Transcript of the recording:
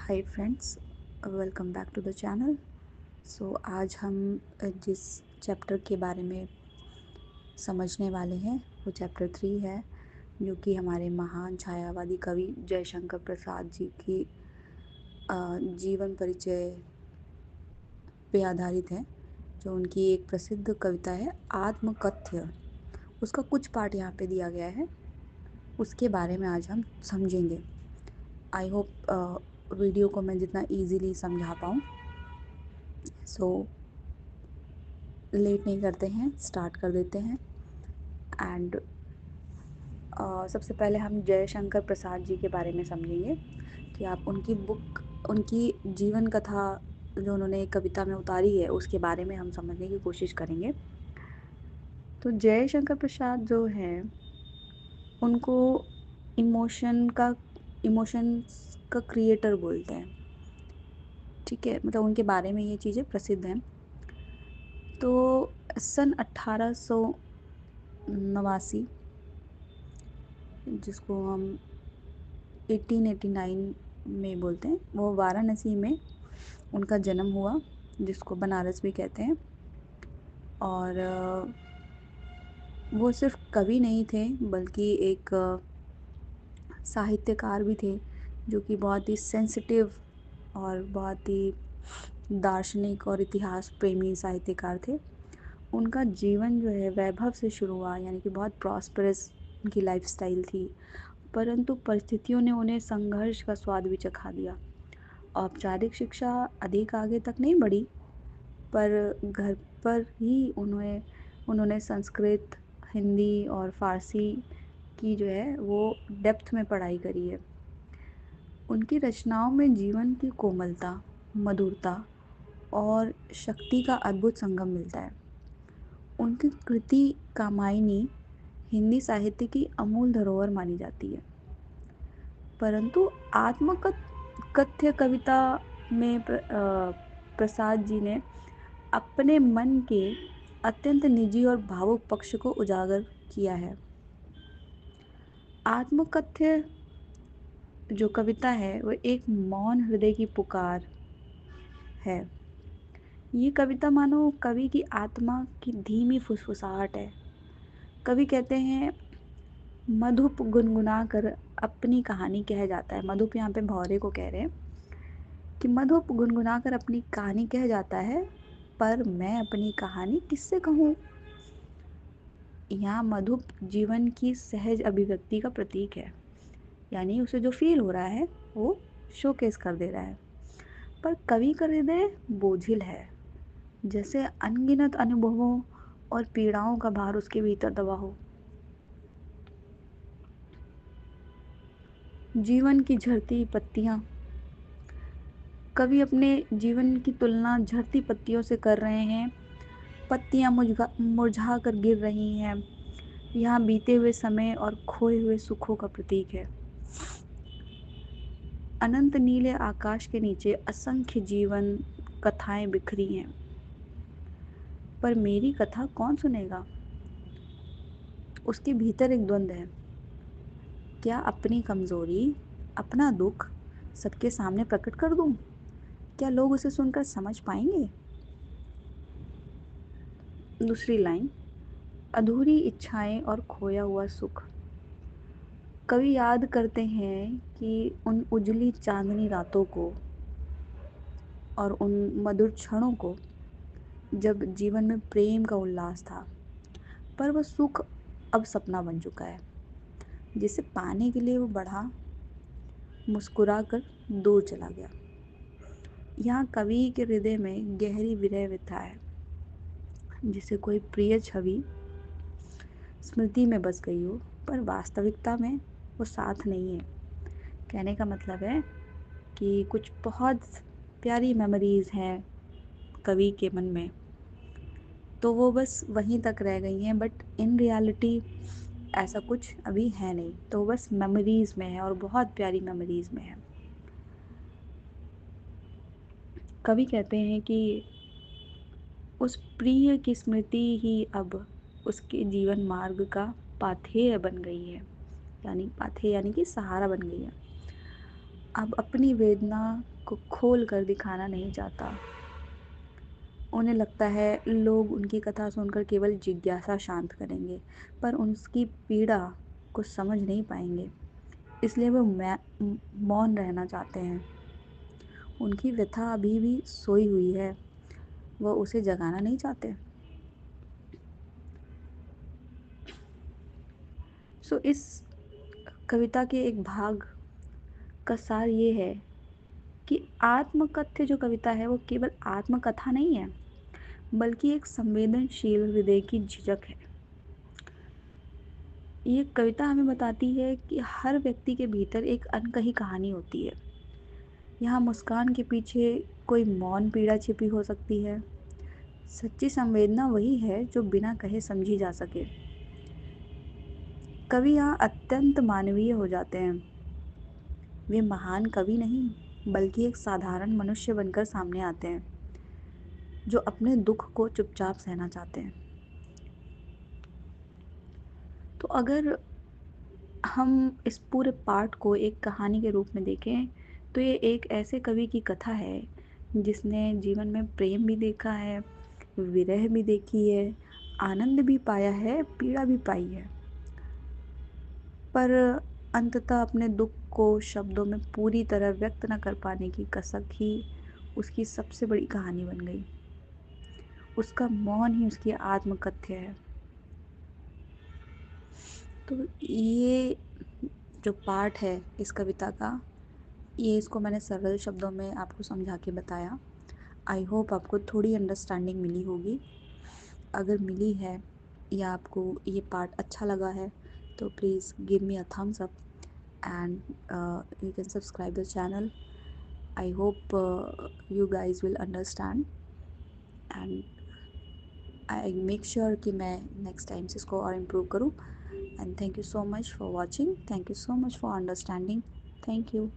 Hi friends, welcome back to the channel. आज हम जिस चैप्टर के बारे में समझने वाले हैं वो चैप्टर 3 है, जो कि हमारे महान छायावादी कवि जयशंकर प्रसाद जी की जीवन परिचय पे आधारित है। जो उनकी एक प्रसिद्ध कविता है आत्मकथ्य, उसका कुछ पार्ट यहाँ पे दिया गया है, उसके बारे में आज हम समझेंगे। आई होप वीडियो को मैं जितना इजीली समझा पाऊँ। लेट नहीं करते हैं, स्टार्ट कर देते हैं। एंड सबसे पहले हम जयशंकर प्रसाद जी के बारे में समझेंगे कि आप उनकी जीवन कथा जो उन्होंने कविता में उतारी है उसके बारे में हम समझने की कोशिश करेंगे। तो जयशंकर प्रसाद जो हैं उनको इमोशंस का क्रिएटर बोलते हैं। ठीक है, मतलब उनके बारे में ये चीज़ें प्रसिद्ध हैं। तो सन 1889, जिसको हम 1889 में बोलते हैं, वो वाराणसी में उनका जन्म हुआ, जिसको बनारस भी कहते हैं। और वो सिर्फ कवि नहीं थे बल्कि एक साहित्यकार भी थे, जो कि बहुत ही सेंसिटिव और बहुत ही दार्शनिक और इतिहास प्रेमी साहित्यकार थे। उनका जीवन जो है वैभव से शुरू हुआ, यानी कि बहुत प्रॉस्परस उनकी लाइफस्टाइल थी, परंतु परिस्थितियों ने उन्हें संघर्ष का स्वाद भी चखा दिया। औपचारिक शिक्षा अधिक आगे तक नहीं बढ़ी, पर घर पर ही उन्होंने संस्कृत, हिंदी और फारसी की जो है वो डेप्थ में पढ़ाई करी है। उनकी रचनाओं में जीवन की कोमलता, मधुरता और शक्ति का अद्भुत संगम मिलता है। उनकी कृति कामायनी हिंदी साहित्य की अमूल धरोहर मानी जाती है। परंतु आत्मकथ्य कविता में प्रसाद जी ने अपने मन के अत्यंत निजी और भावुक पक्ष को उजागर किया है। आत्मकथ्य जो कविता है वो एक मौन हृदय की पुकार है। ये कविता मानो कवि की आत्मा की धीमी फुसफुसाहट है। कवि कहते हैं, मधुप गुनगुना कर अपनी कहानी कह जाता है। मधुप यहाँ पे भौरे को कह रहे हैं कि मधुप गुनगुना कर अपनी कहानी कह जाता है, पर मैं अपनी कहानी किससे कहूँ। यहाँ मधुप जीवन की सहज अभिव्यक्ति का प्रतीक है, यानी उसे जो फील हो रहा है वो शोकेस कर दे रहा है। पर कवि का हृदय बोझिल है, जैसे अनगिनत अनुभवों और पीड़ाओं का भार उसके भीतर दबा हो। जीवन की झड़ती पत्तियां, कवि अपने जीवन की तुलना झड़ती पत्तियों से कर रहे हैं। पत्तियां मुरझा कर गिर रही हैं। यहाँ बीते हुए समय और खोए हुए सुखों का प्रतीक है। अनंत नीले आकाश के नीचे असंख्य जीवन कथाएं बिखरी हैं, पर मेरी कथा कौन सुनेगा। उसके भीतर एक द्वंद्व है। क्या अपनी कमजोरी, अपना दुख सबके सामने प्रकट कर दूं? क्या लोग उसे सुनकर समझ पाएंगे? दूसरी लाइन, अधूरी इच्छाएं और खोया हुआ सुख। कवि याद करते हैं कि उन उजली चांदनी रातों को और उन मधुर क्षणों को जब जीवन में प्रेम का उल्लास था, पर वह सुख अब सपना बन चुका है, जिसे पाने के लिए वो बढ़ा, मुस्कुरा कर दूर चला गया। यहाँ कवि के हृदय में गहरी विरह व्यथा है, जिसे कोई प्रिय छवि स्मृति में बस गई हो, पर वास्तविकता में वो साथ नहीं है। कहने का मतलब है कि कुछ बहुत प्यारी मेमोरीज हैं कवि के मन में, तो वो बस वहीं तक रह गई हैं, बट इन रियलिटी ऐसा कुछ अभी है नहीं, तो बस मेमोरीज में है और बहुत प्यारी मेमोरीज में है। कवि कहते हैं कि उस प्रिय की स्मृति ही अब उसके जीवन मार्ग का पाथेय बन गई है, यानी पाथेय यानी कि सहारा बन गई है। अब अपनी वेदना को खोल कर दिखाना नहीं चाहता। उन्हें लगता है लोग उनकी कथा सुनकर केवल जिज्ञासा शांत करेंगे, पर उसकी पीड़ा को समझ नहीं पाएंगे। इसलिए वो मौन रहना चाहते हैं। उनकी व्यथा अभी भी सोई हुई है, वो उसे जगाना नहीं चाहते। इस कविता के एक भाग का सार ये है कि आत्मकथ्य जो कविता है वो केवल आत्मकथा नहीं है, बल्कि एक संवेदनशील हृदय की झिझक है। ये कविता हमें बताती है कि हर व्यक्ति के भीतर एक अनकही कहानी होती है। यहाँ मुस्कान के पीछे कोई मौन पीड़ा छिपी हो सकती है। सच्ची संवेदना वही है जो बिना कहे समझी जा सके। कवि यहाँ अत्यंत मानवीय हो जाते हैं। वे महान कवि नहीं, बल्कि एक साधारण मनुष्य बनकर सामने आते हैं, जो अपने दुख को चुपचाप सहना चाहते हैं। तो अगर हम इस पूरे पाठ को एक कहानी के रूप में देखें, तो ये एक ऐसे कवि की कथा है जिसने जीवन में प्रेम भी देखा है, विरह भी देखी है, आनंद भी पाया है, पीड़ा भी पाई है, पर अंततः अपने दुख को शब्दों में पूरी तरह व्यक्त न कर पाने की कसक ही उसकी सबसे बड़ी कहानी बन गई। उसका मौन ही उसकी आत्मकथ्य है। तो ये जो पार्ट है इस कविता का, ये इसको मैंने सरल शब्दों में आपको समझा के बताया। आई होप आपको थोड़ी अंडरस्टैंडिंग मिली होगी। अगर मिली है या आपको ये पार्ट अच्छा लगा है, तो please give me a thumbs up and you can subscribe the channel. I hope you guys will understand and I make sure कि मैं next time से इसको और improve करूँ। And thank you so much for watching. Thank you so much for understanding. Thank you.